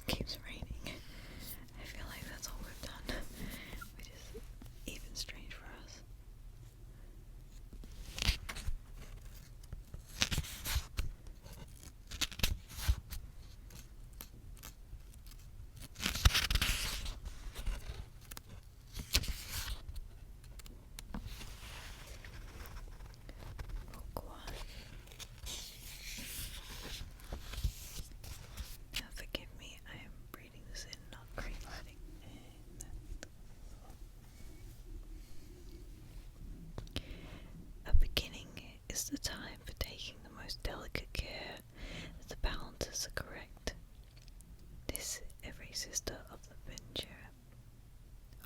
keeps raining. I feel like that's all we've done, which is even strange for us. Now forgive me, I am reading this in not great writing. A beginning is the time for taking the most delicate care that the balances are correct. This every sister of the venture.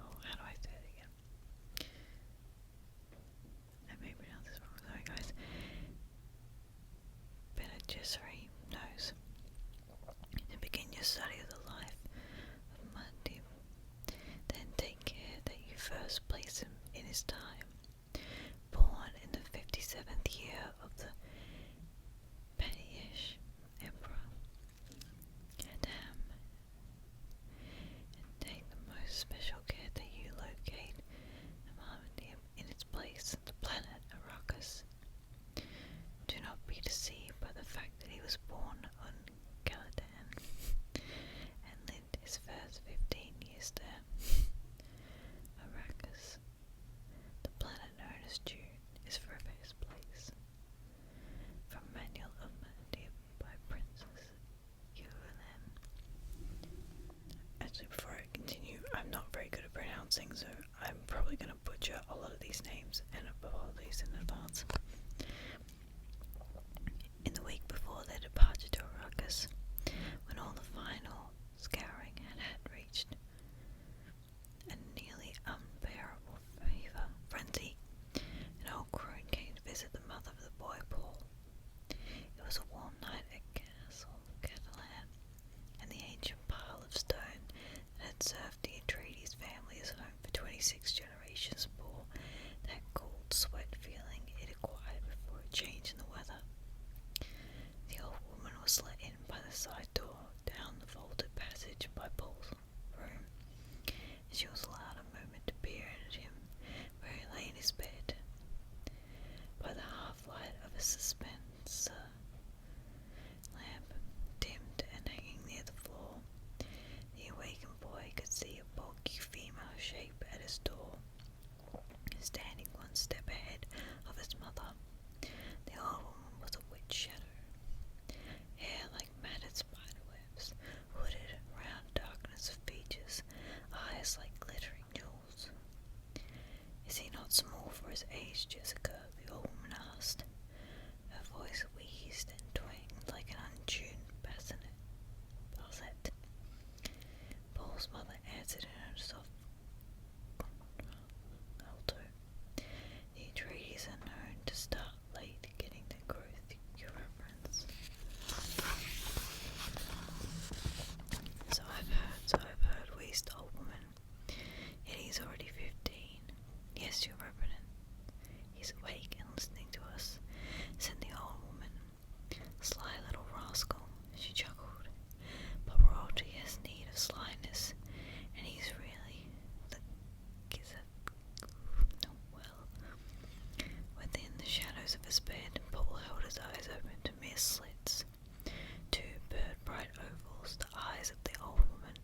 Oh, how do I say it again? I may pronounce this wrong, sorry guys. Beneficiary knows. To begin your study of the life of Mandim, then take care that you first place him in his time. Born in the 57th year of the Petyish Emperor, Adam, and take the most special care that you locate Mandim in its place, the planet Arrakis. Do not be deceived by the fact that he was born on Caladan and lived his first 15 years there. Arrakis, the planet known as Dune, is forever his place. From Manual of Mandir by Princess Yulan. Actually, before I continue, I'm not very good at pronouncing, so I'm probably going to butcher a lot of these names and apologies in advance. In the week before their departure to Arrakis, when all the final scouring had reached a nearly unbearable frenzy, an old crone came to visit the mother of the boy Paul. It was a warm night at Castle Catalan, and the ancient pile of stone that had served the Atreides family as home for 26 generations bore that cold sweat feeling it acquired before a change in the weather. The old woman was let in by the side door down the vaulted passage by Paul's room, and she was allowed a moment to peer in at him where he lay in his bed. By the half-light of a dispenser lamp, dimmed and hanging near the floor, the awakened boy could see a bulky female shape at his door, standing one step ahead of his mother. The old woman was a witch shadow, hair like matted spiderwebs, hooded round darkness of features, eyes like glittering jewels. Is he not small for his age, Jessica? The old woman asked. Her voice wheezed and twanged like an untuned basset. Paul's mother answered in a soft alto. The Atreides are known to start late getting their growth, your reverence. So I've heard, wheezed the old woman. Yet he's already 15. Yes, your reverend. He's awake and listening to us, said the old woman. Sly little rascal, she chuckled. But royalty has need of slyness, and he's really the gizzard. Oh well. Within the shadows of his bed, Paul held his eyes open to mere slits. Two bird-bright ovals, the eyes of the old woman,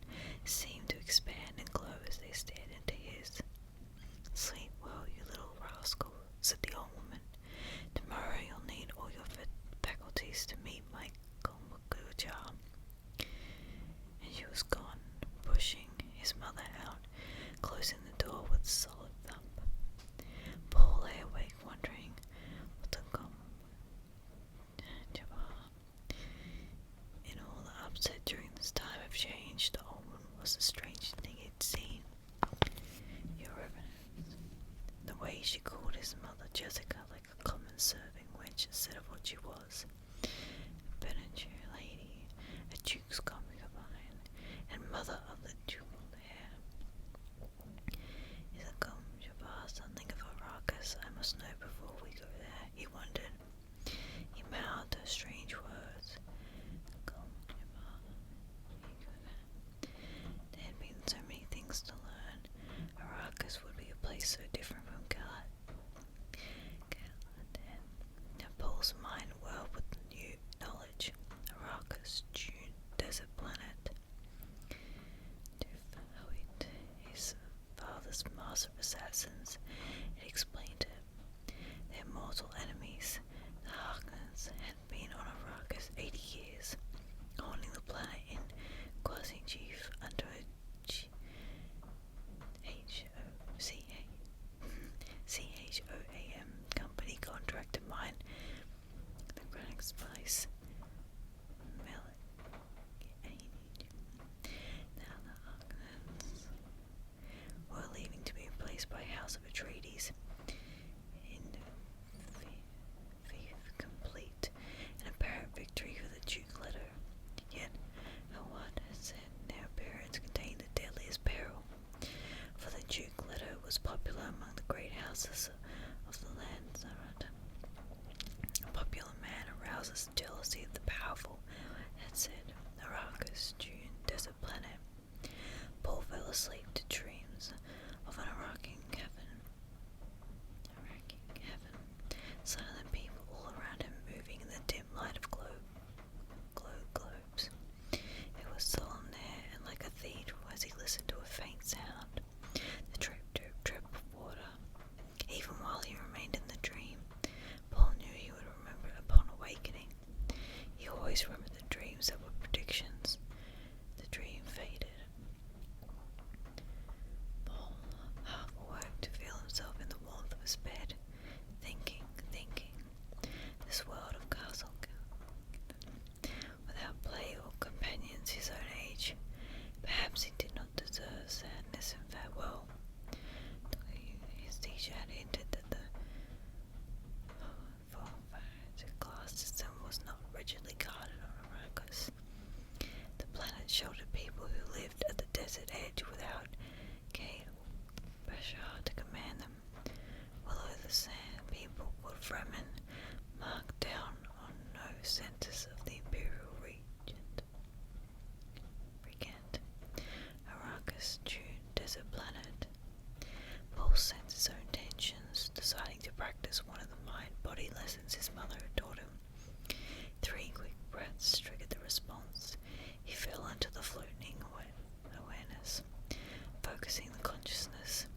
seemed to expand and glow as they stared into his. Sleep well, you little rascal, said the old woman. Tomorrow you'll need all your faculties to meet my Gom Jabbar. And she was gone, pushing his mother out, closing the door with a solid thump. Paul lay awake, wondering what the Gom Jabbar. In all the upset during this time of change, the old woman was the strangest thing he'd seen. Your Reverence. The way she called his mother Jessica like a common serving wench instead of what she was. A Benedict lady, a duke's concubine, and mother of the jeweled hair. Is a Gom Jabbar something of Arrakis? I must know before we go there, he wondered. He mouthed her strange words. Gom Jabbar. house of assassins. It explained it. Their mortal enemies, the Harkonnens, had been on Arrakis 80 years, holding the planet in quasi-chief under a CHOAM company contract to mine the granic spice. Now the Harkonnens were leaving to be replaced by House of Atreides in complete and apparent victory for the Duke Leto. Yet, Howard had said their appearance contained the deadliest peril, for the Duke Leto was popular among the great houses of the land. A popular man arouses jealousy of the powerful, had said. Arrakis, Dune, desert planet. Paul fell asleep to dreams of an Iraqi heaven. Silent people all around him moving in the dim light of globes. It was solemn there and like a cathedral as he listened to a faint sound, the drip of water. Even while he remained in the dream, Paul knew he would remember it upon awakening. He always remembered the dreams that were predictions. The dream faded. Paul half awoke to feel himself in the warmth of his bed, thinking. This world of castle, without play or companions his own age, perhaps he did not deserve sadness and farewell. His teacher had hinted that the class system was not rigidly guarded on Arrakis. The planet sheltered people who lived at the desert edge without Kate or Bashar to command them. Below the sand, people called Fremen marked down on no centers of the Imperial regent. Arrakis, Dune, desert planet. Paul sensed his own tensions, deciding to practice one of the mind-body lessons his mother had taught him. 3 quick breaths triggered the response. He fell into the floating awareness, focusing the consciousness.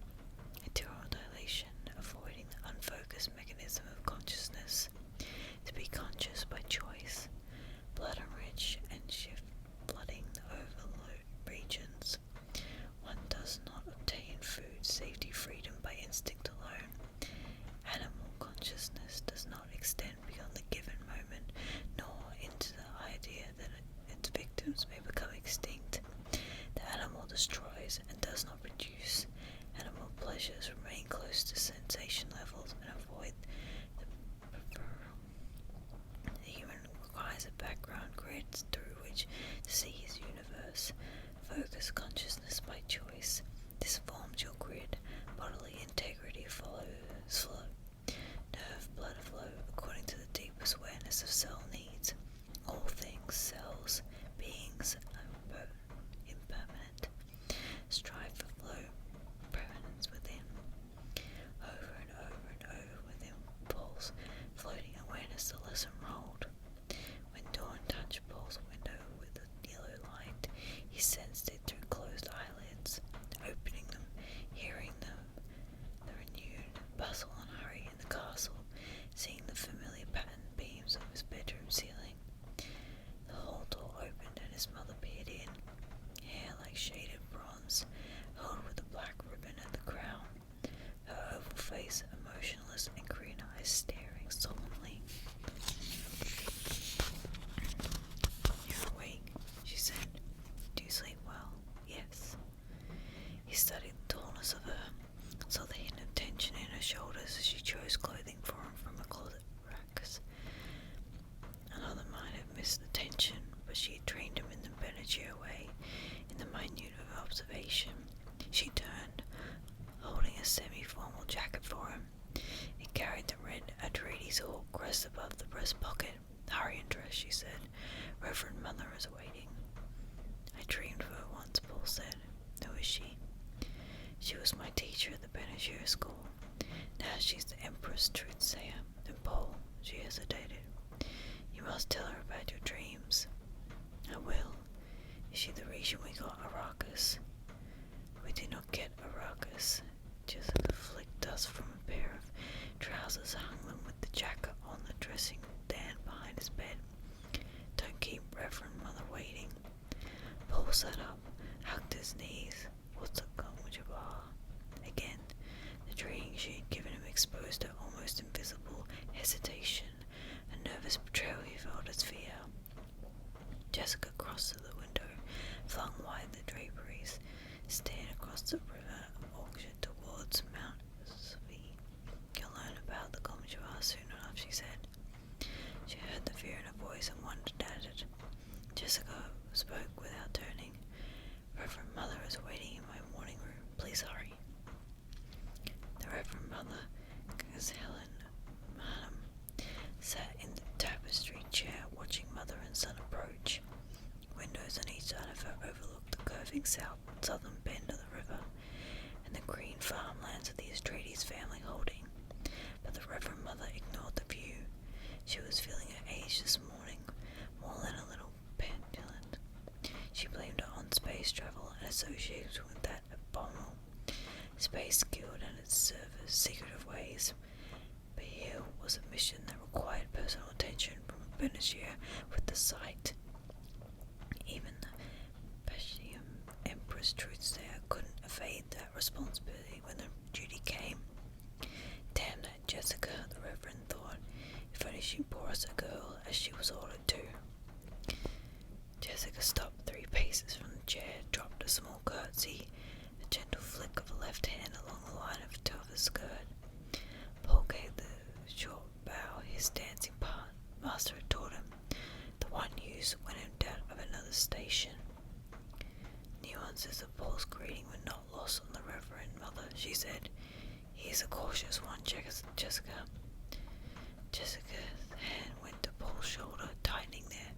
Eternal dilation, avoiding the unfocused mechanism of consciousness. To be conscious by choice. Blood enrich and shift, flooding the overload regions. One does not obtain food, safety, freedom by instinct alone. Animal consciousness does not extend beyond the given moment, nor into the idea that its victims may become extinct. The animal destroys and does not produce. Animal pleasures remain close to sensation levels and avoid the peripheral. The human requires a background grid through which to see his universe. Focus consciousness by choice. This forms your grid. Bodily integrity follows flow. Nerve blood flow according to the deepest awareness of cell needs. All things, cells, beings, impermanent. Strive for flow, permanence within. Over and over within Paul's floating awareness, the lesson rolled. When dawn touched Paul's window with a yellow light, he sensed it through closed eyelids, opening them, hearing them, the renewed bustle and hurry in the castle, seeing the familiar patterned beams of his bedroom ceiling. The hall door opened and his mother peered in, hair like shaded bronze, held with a black ribbon at the crown, her oval face emotionless and green eyes staring solemnly. "You're awake," she said. "Do you sleep well?" "Yes." He studied the tallness of her, saw the hint of tension in her shoulders as she chose clothing for him from a closet racks. Another might have missed the tension, but she had trained him in the Benadryl way, in the minute of observation. She turned, holding a semi-formal jacket for him. It carried the red Atreides hawk crest above the breast pocket. "Hurry and dress," she said. "Reverend Mother is waiting." "I dreamed of her once," Paul said. "Who is she?" "She was my teacher at the Benadryl school. Now she's the Empress Truthsayer." And Paul, she hesitated. "You must tell her about your dreams." "I will. Is she the reason we got Arrakis?" "We did not get Arrakis. Jessica flicked dust from a pair of trousers, hung them with the jacket on the dressing stand behind his bed. Don't keep Reverend Mother waiting. Paul sat up, hugged his knees. What's a Gom Jabbar? Again, the training she had given him exposed her almost invisible hesitation, a nervous betrayal he felt as fear. Jessica crossed to the window, flung wide the draperies, stared across the river auction towards Mount Svi. You'll learn about the Gom Jabbar soon enough, she said. She heard the fear in her voice and wondered at it. Jessica spoke without turning. Reverend Mother is waiting in my morning room. Please hurry. The Reverend Mother, as Helen Madam, sat in the tapestry chair watching mother and son approach. Windows on each side of her overlooked the curving southern bend of the river and the green farmlands of the Estrades family holding. But the Reverend Mother ignored the view. She was feeling her age this morning, more than a little petulant. She blamed it on space travel and associated with that abominable space guild and its servers' secretive ways. But here was a mission that required personal attention from a Benishir with the sight. Even the Pashium Emperor's truths there couldn't evade that responsibility when the duty came. Damn that Jessica, the Reverend thought. If only she bore us a girl as she was ordered to. Jessica stopped 3 paces from the chair, dropped a small curtsy, a gentle flick of a left hand along the line of her skirt. Paul gave the short bow his dancing master had taught him, the one used when in doubt of another station. Nuances of Paul's greeting were not lost on the Reverend Mother. She said, "He's a cautious one, Jessica." Jessica's hand went to Paul's shoulder, tightening there.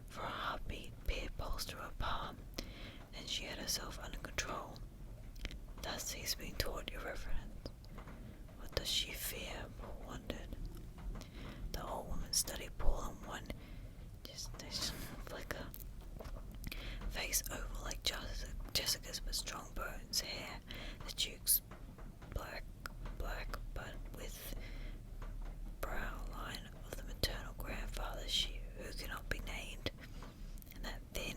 For a heartbeat, Beard pulsed through her palm. Then she had herself under control. Thus he's been taught, Your Reverence. What does she fear? Paul wondered. The old woman studied Paul in one gestational flicker. Face oval like Jessica's, but strong bones, hair, the cheeks black, but with brow line of the maternal grandfather who cannot be named, and that thin,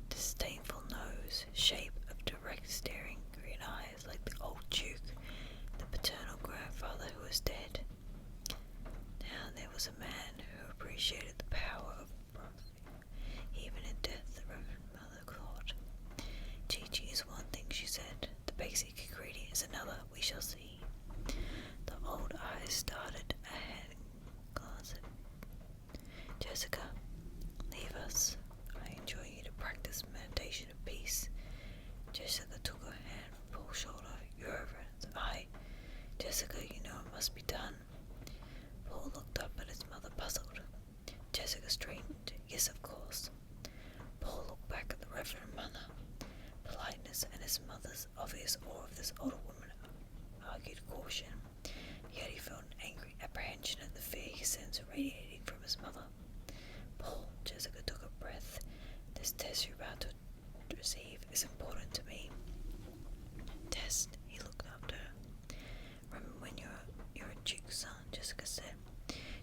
disdainful nose, shape of direct staring green eyes like the old Duke, the paternal grandfather who was dead. Now there was a man who appreciated the power of prophecy, even in death, the Reverend Mother thought. Gigi is one thing, she said. The basic ingredient is another. We shall see. The old eyes started ahead and glanced at Jessica. Leave us. I enjoy you to practice meditation of peace. Jessica took her hand from Paul's shoulder. Your Reverence, Jessica, you know it must be done. Paul looked up at his mother, puzzled. Jessica straightened. Yes, of course. Paul looked back at the Reverend Mother. Politeness and his mother's obvious awe of this older woman argued caution, yet he felt an angry apprehension at the fear he sensed radiating from his mother. Paul, Jessica took a breath. This test you're about to receive is important to me. Test, he looked up to her. Remember when you're a Duke's son, Jessica said.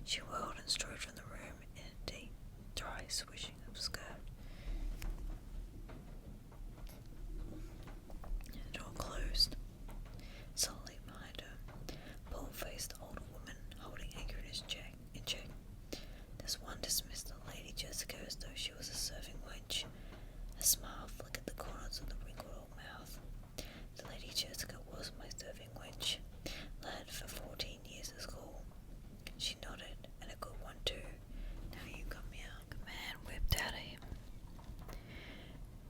She whirled and strode from the room in a deep, dry swishing of skirt. The door closed. Solidly behind her, Paul faced the older woman, holding anger in check. This one dismissed the Lady Jessica as though she was a serving wench. A smile flickered the corners of the wrinkled old mouth. The Lady Jessica was my serving wench, lad for 14 years at school. She nodded, and a good one too. Now you come here. The man whipped out at him.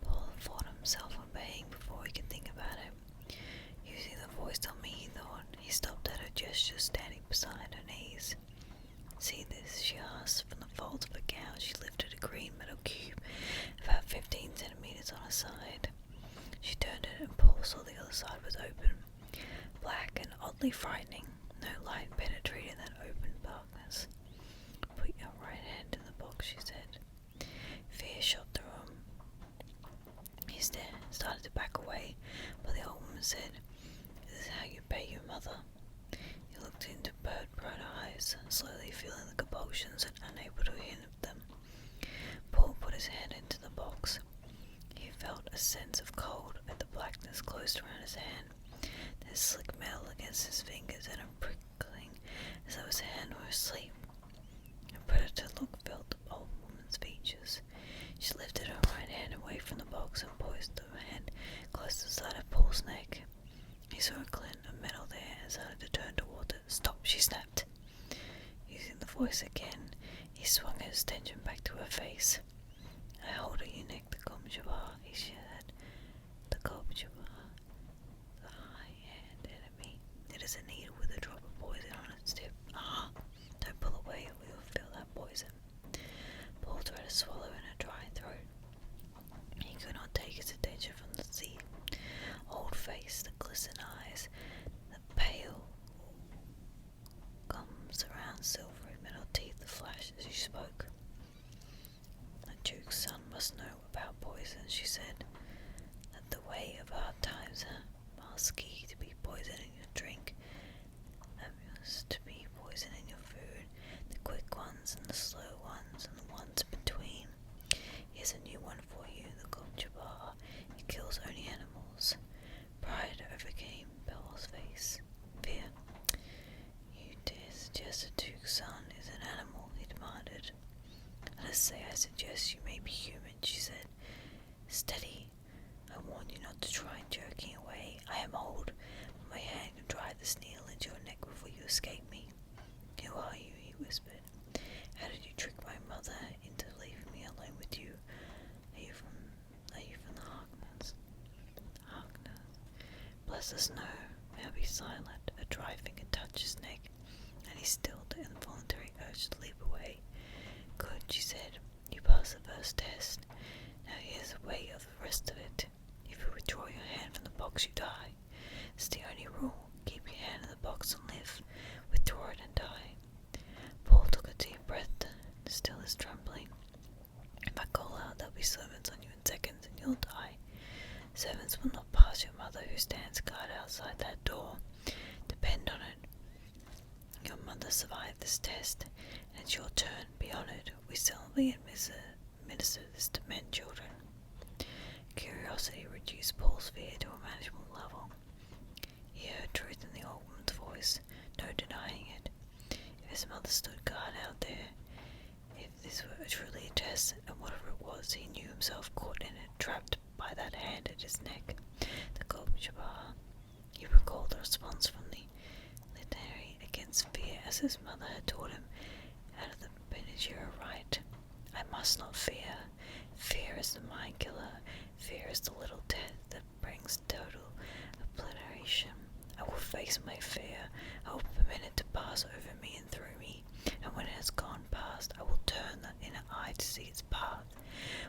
Paul fought himself obeying before he could think about it. Using the voice on me, he thought. He stopped at her gesture, standing beside her knees. See this? She asked. From the folds of her gown, she lifted a green metal cube, about 15 centimeters on her side. She turned it, and Paul saw the other side was open, black and oddly frightening. No light penetrated that open darkness. Put your right hand in the box, she said. Fear shot through him. He started to back away, but the old woman said, This is how you pay your mother. He looked into bright eyes, slowly feeling the convulsions and unable to hint them. Paul put his hand into the box. He felt a sense of cold as the blackness closed around his hand. There's slick metal against his fingers and a prickling as though his hand were asleep. A predator look filled the old woman's features. She lifted her right hand away from the box and poised her hand close to the side of Paul's neck. He saw a glint of metal there and started to turn toward it. "Stop," she snapped. Using the voice again, he swung his attention back to her face. "I hold her your neck, the Gom Jabbar," he said. "The Gom Jabbar, the high-hand enemy. It is a needle with a drop of poison on its tip. Ah! Don't pull away or we will feel that poison." Paul tried to swallow in a dry throat. He could not take his attention from the sea. Old face, the glistening eyes, the pale gums around silvery metal teeth flashed as she spoke. "The Duke's son must know about poison," she said. "That the way of hard times must key to be poison in your drink. That must to be poison in your food, the quick ones and the slow ones and the ones between. Here's a new one for you, the Gom Jabbar. It kills only animals." Pride overcame Paul's face. Fear. "You dare suggest a Duke's son is an animal?" he demanded. "Let us say I suggest you may be human," she said. "Steady. I warn you not to try jerking away. I am old, but my hand can drive this needle into your neck before you escape me." "Who are you?" he whispered. "How did you trick my mother into leaving me alone with you? Are you from the Harkness?" "Harkness? Bless us, no. Now be silent." A dry finger touched his neck, and he stilled the involuntary urge to leap away. "Good," she said. "You passed the first test. Now here's the way of the rest of it. If you withdraw your hand from the box, you die. It's the only rule. Keep your hand in the box and live. Withdraw it and die." Paul took a deep breath to still his trembling. "If I call out, there'll be servants on you in seconds and you'll die. Servants will not pass your mother who stands guard outside that door. Depend on it. Your mother survived this test, and it's your turn. Be honored. We solemnly administer this to men, children." Curiosity reduced Paul's fear to a manageable level. He heard truth in the old woman's voice, no denying it. If his mother stood guard out there, if this were truly a test, and whatever it was, he knew himself caught in it, trapped by that hand at his neck. The Gom Jabbar. He recalled the response from the litany against fear as his mother had taught him out of the Benedira rite. "I must not fear. Fear is the mind killer. Fear is the little death that brings total obliteration. I will face my fear. I will permit it to pass over me and through me, and when it has gone past, I will turn the inner eye to see its path.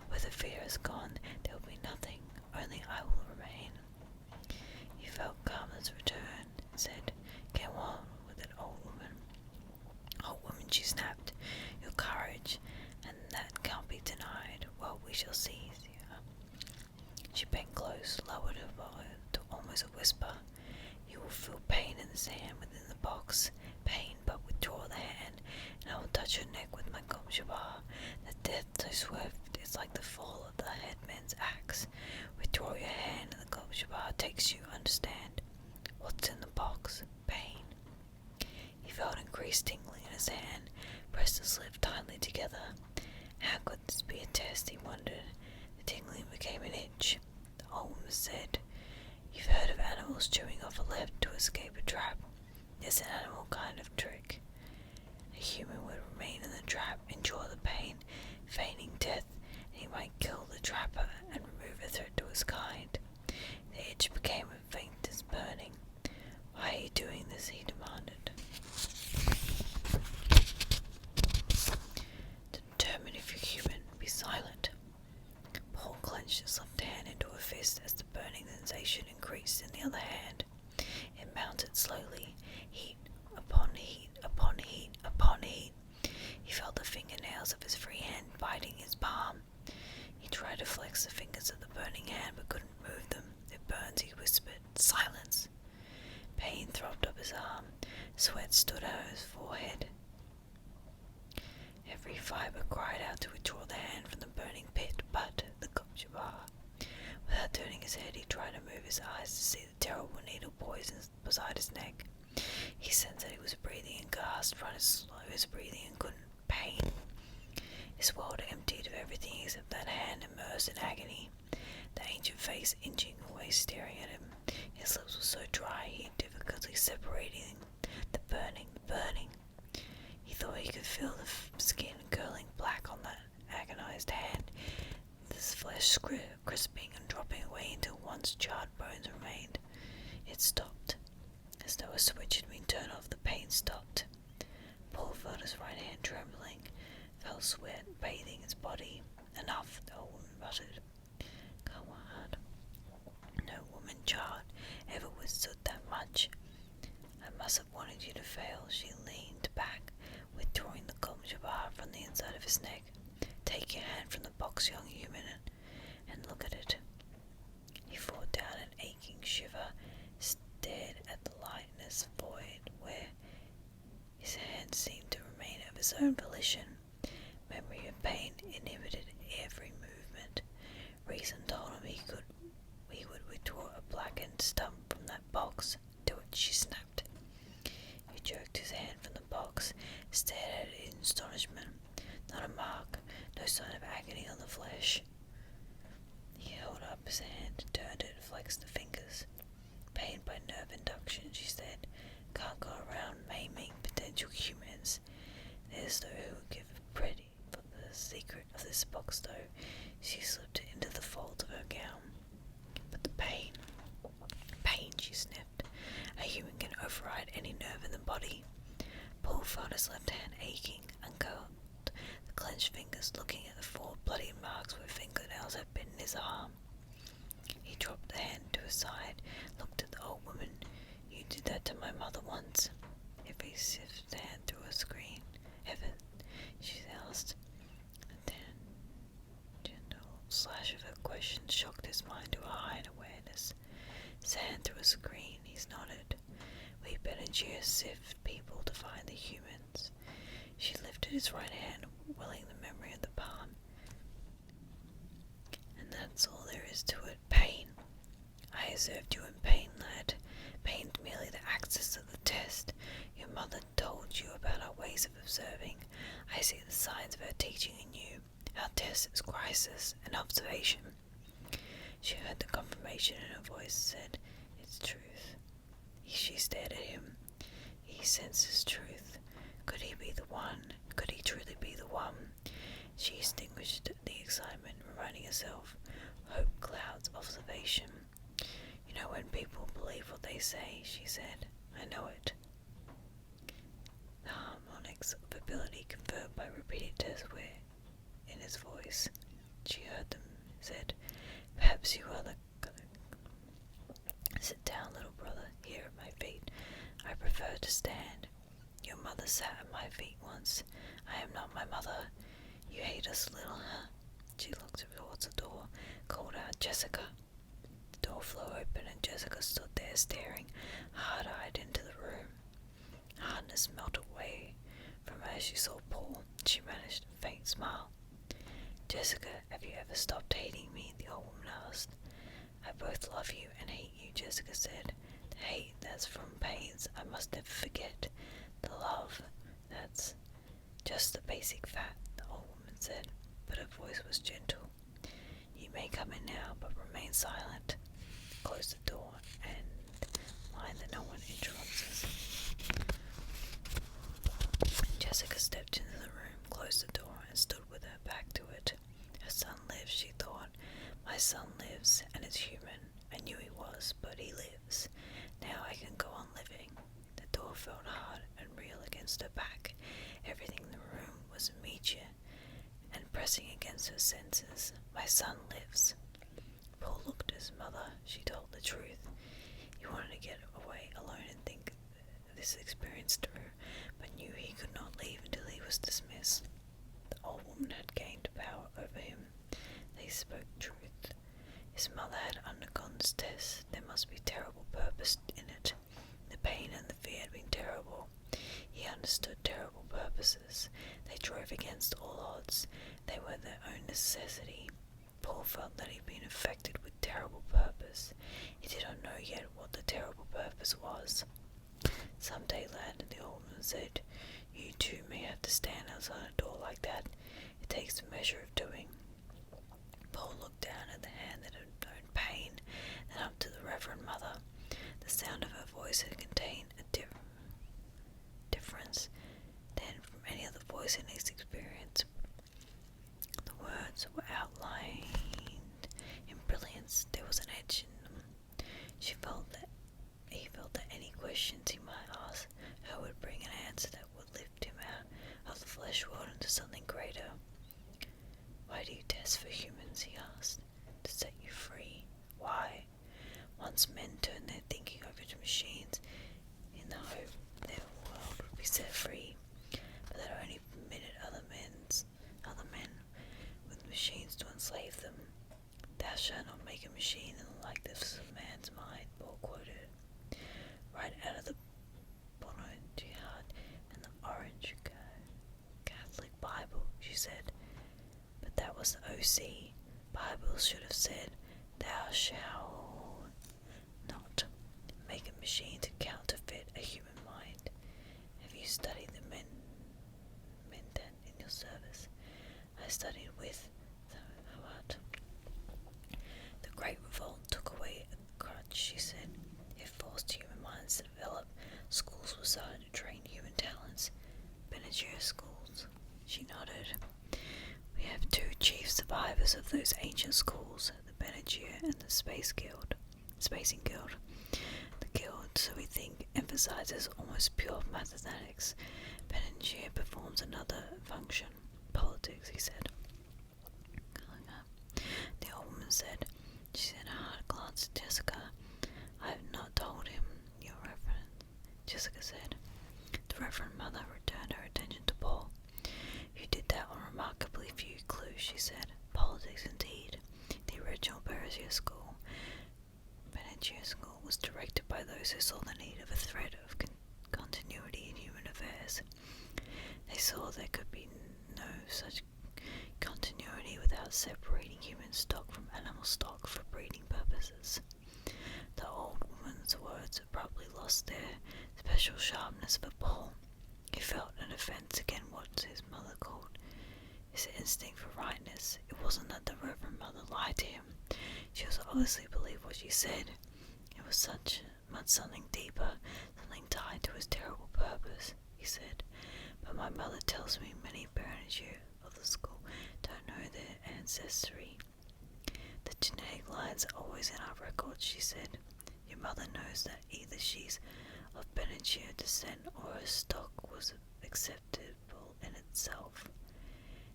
Where the fear is gone, there will be nothing, only I will remain." He felt calmness return and said, "Go on with it, old woman." "Old woman," she snapped, "your courage, and that can't be denied. Well, we shall see." She bent close, lowered her voice to almost a whisper. "You will feel pain in this hand within the box. Pain, but withdraw the hand, and I will touch your neck with my Gom Jabbar. The death so swift is like the fall of the headman's axe. Withdraw your hand, and the Gom Jabbar takes you. Understand? What's in the box? Pain." He felt increased tingling in his hand, pressed his lips tightly together. How could this be a test, he wondered. The tingling became an itch. The old woman said, "You've heard of animals chewing off a lip to escape a trap. It's an animal kind of trick. A human would remain in the trap, endure the pain, feigning death, and he might kill the trapper and remove a threat to his kind." The itch became as faint as burning. "Why are you doing this?" he demanded. "To determine if you're human. Be silent." Paul clenched his left hand into a fist as the burning sensation increased in the other hand. It mounted slowly, heat upon heat upon heat upon heat. He felt the fingernails of his free hand biting his palm. He tried to flex the fingers of the burning hand but couldn't move them. "It burns," he whispered. "Silence." his arm. Sweat stood out of his forehead. Every fibre cried out to withdraw the hand from the burning pit, but the Gom Jabbar, without turning his head, he tried to move his eyes to see the terrible needle poison beside his neck. He sensed that he was breathing and gasped, trying to slow his breathing and couldn't. Pain. His world emptied of everything except that hand immersed in agony, the ancient face inching away staring at him. His lips were so dry he had difficulty separating the burning. He thought he could feel the skin curling black on that agonized hand, this flesh crisping and dropping away until once charred bones remained. It stopped. As though a switch had been turned off, the pain stopped. Paul felt his right hand trembling, felt sweat bathing his body. Enough, the old woman muttered. Come on. No woman, child, ever withstood that much. I must have wanted you to fail. She leaned back, withdrawing the Gom Jabbar from the inside of his neck. Take your hand from the box, young human, and look at it. He fought down an aching shiver, stared at the lightless void where his hand seemed to remain of his own volition. Memory of pain inhibited every movement. Reason told him he would withdraw a blackened stump from that box. Do it, she snapped. He jerked his hand from the box, stared at it in astonishment. Not a mark, no sign of agony on the flesh. He held up his hand, turned it, flexed the fingers. Pained by nerve induction, she said, can't go around maiming potential humans. There's those who would give a pretty for the secret of this box, though. She slipped it into the folds of her gown. But the pain, she sniffed. A human can override any nerve in the body. Paul felt his left hand aching, uncurled the clenched fingers, looking at the 4 bloody marks where fingernails had bitten his arm. He dropped the hand to his side, looked at the old woman. You did that to my mother once. Every swift hand through a screen. Heaven, she asked. And then, gentle slash of her question shocked his mind to a heightened awareness. Sand through a screen, he's nodded. We better just sift people to find the humans. She lifted his right hand, willing the memory of the palm. And that's all there is to it. Pain. I observed you in pain, lad. Pain's merely the axis of the test. Your mother told you about our ways of observing. I see the signs of her teaching in you. Our test is crisis and observation. She heard the confirmation in her voice, said, It's truth. She stared at him. He senses truth. Could he be the one? Could he truly be the one? She extinguished the excitement, reminding herself, hope clouds observation. You know when people believe what they say, she said. I know it. The harmonics of ability conferred by repeated tests were in his voice. She heard them, said, Perhaps you are the... Sit down, little brother, here at my feet. I prefer to stand. Your mother sat at my feet once. I am not my mother. You hate us little, huh? She looked towards the door, called out, Jessica. The door flew open and Jessica stood there staring, hard-eyed into the room. Hardness melted away from her as she saw Paul. She managed a faint smile. Jessica, have you ever stopped hating me? The old woman asked. I both love you and hate you, Jessica said. The hate, that's from pains I must never forget. The love, that's just the basic fact, the old woman said, but her voice was gentle. You may come in now, but remain silent. Close the door and mind that no one interrupts us. Jessica stepped into the room, closed the door, and stood with her back to it. Her son lives, she thought. My son lives, and is human. I knew he was, but he lives. Now I can go on living. The door felt hard and real against her back. Everything in the room was immediate and pressing against her senses. My son lives. Paul looked at his mother. She told the truth. He wanted to get away alone and think this experience through, but knew he could not leave until he was dismissed. The old woman had gained power over him. They spoke truth. His mother had undergone this test. There must be terrible purpose in it. The pain and the fear had been terrible. He understood terrible purposes. They drove against all odds. They were their own necessity. Paul felt that he'd been affected with terrible purpose. He did not know yet what the terrible purpose was. Some day, lad, the old woman said, you too may have to stand outside a door like that. It takes a measure of doing. Paul looked down at the hand that had known pain, then up to the Reverend Mother. The sound of her voice had contained a difference then from any other voice in his experience. The words were outlined in brilliance. There was an edge in them. He felt that any questions he might ask her would bring an answer that would lift him out of the flesh world into something greater. Why do you test for humans? He asked. To set you free. Why? Once men turned their thinking over to machines in the hope their world would be set free, but that only permitted other men with machines to enslave them. Thou shalt not make a machine in the likeness of man's mind, Paul quoted, right out of the Bono Jihad and the Orange Catholic Bible, she said. But that was the OC. Bible should have said, thou shalt not make a machine to counterfeit a human mind. Have you studied the men in your service? I studied with the what? The Great Revolt took away a crutch, she said. It forced human minds to develop. Schools were started to train human talents. Benadryl schools. She nodded. We have two chief survivors of those ancient schools, the Benadryl and the Spacing Guild. The guild, so we think, emphasizes almost pure mathematics. Benadryl performs another function, politics, he said. The old woman said. She sent a hard glance at Jessica. I have not told him, your reverend, Jessica said. The Reverend Mother returned her attention to Paul. You did that on remarkably few clues, she said. Politics indeed. The original Benadryl school was directed by those who saw the need of a thread of continuity in human affairs. They saw there could be no such continuity without separating human stock from animal stock for breeding purposes. The old woman's words abruptly lost their special sharpness for Paul. He felt an offense against what his mother called his instinct for rightness. It wasn't that the Reverend Mother lied to him. She was obviously believed what she said. It was something deeper, something tied to his terrible purpose, he said. But my mother tells me many parents of the school don't know their ancestry. The genetic lines are always in our records, she said. Your mother knows that either she's of Benadryl descent or her stock was acceptable in itself.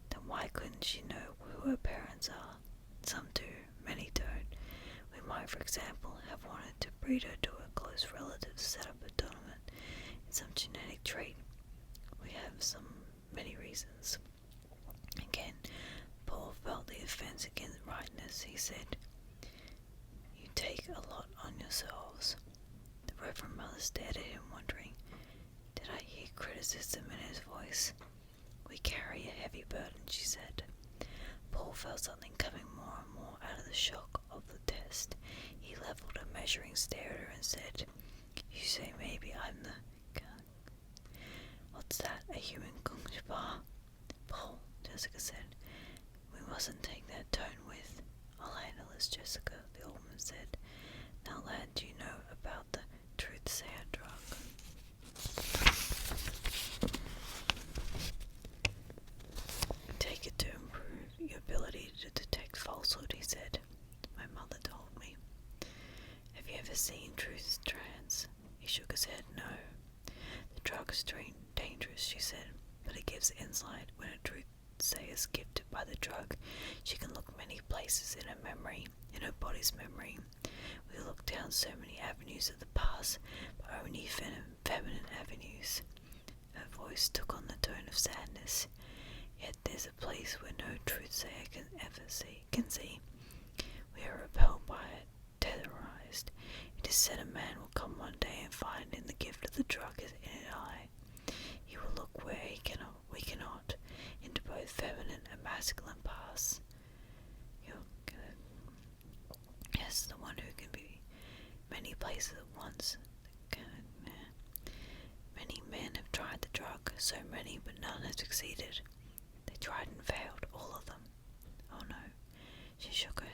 Then why couldn't she know who her parents are? Some do, many don't. We might, for example, have wanted to breed her to a close relative to set up a tournament in some genetic trait. We have many reasons. Again, Paul felt the offense against rightness. He said, you take a lot on yourselves. The Reverend Mother stared at him, wondering, did I hear criticism in his voice? We carry a heavy burden, she said. Paul felt something coming more and more out of the shock of the test. He leveled a measuring stare at her and said, you say maybe I'm the... What's that, a human Gom Jabbar? Paul, Jessica said, we mustn't take that tone with... I'll handle this, Jessica, the old woman said. Now, lad, do you know about the truth-sayer drug? Take it to improve your ability to detect falsehood, he said. My mother told me. Have you ever seen Truth's trance? He shook his head. No. The drug is dangerous, she said, but it gives insight. When a truth-sayer is gifted by the drug, she can look many places in her memory, in her body's memory. We look down so many avenues of the past, but only feminine avenues. Her voice took on the tone of sadness. Yet there's a place where no truth-sayer can see. We are repelled by it, terrorized. It 'Tis said a man will come one day and find in the gift of the drug is in an eye. He will look where we cannot, into both feminine and masculine parts. Yes, the one who can be many places at once. Many men have tried the drug, so many, but none have succeeded. They tried and failed, all of them. Oh no. She shook her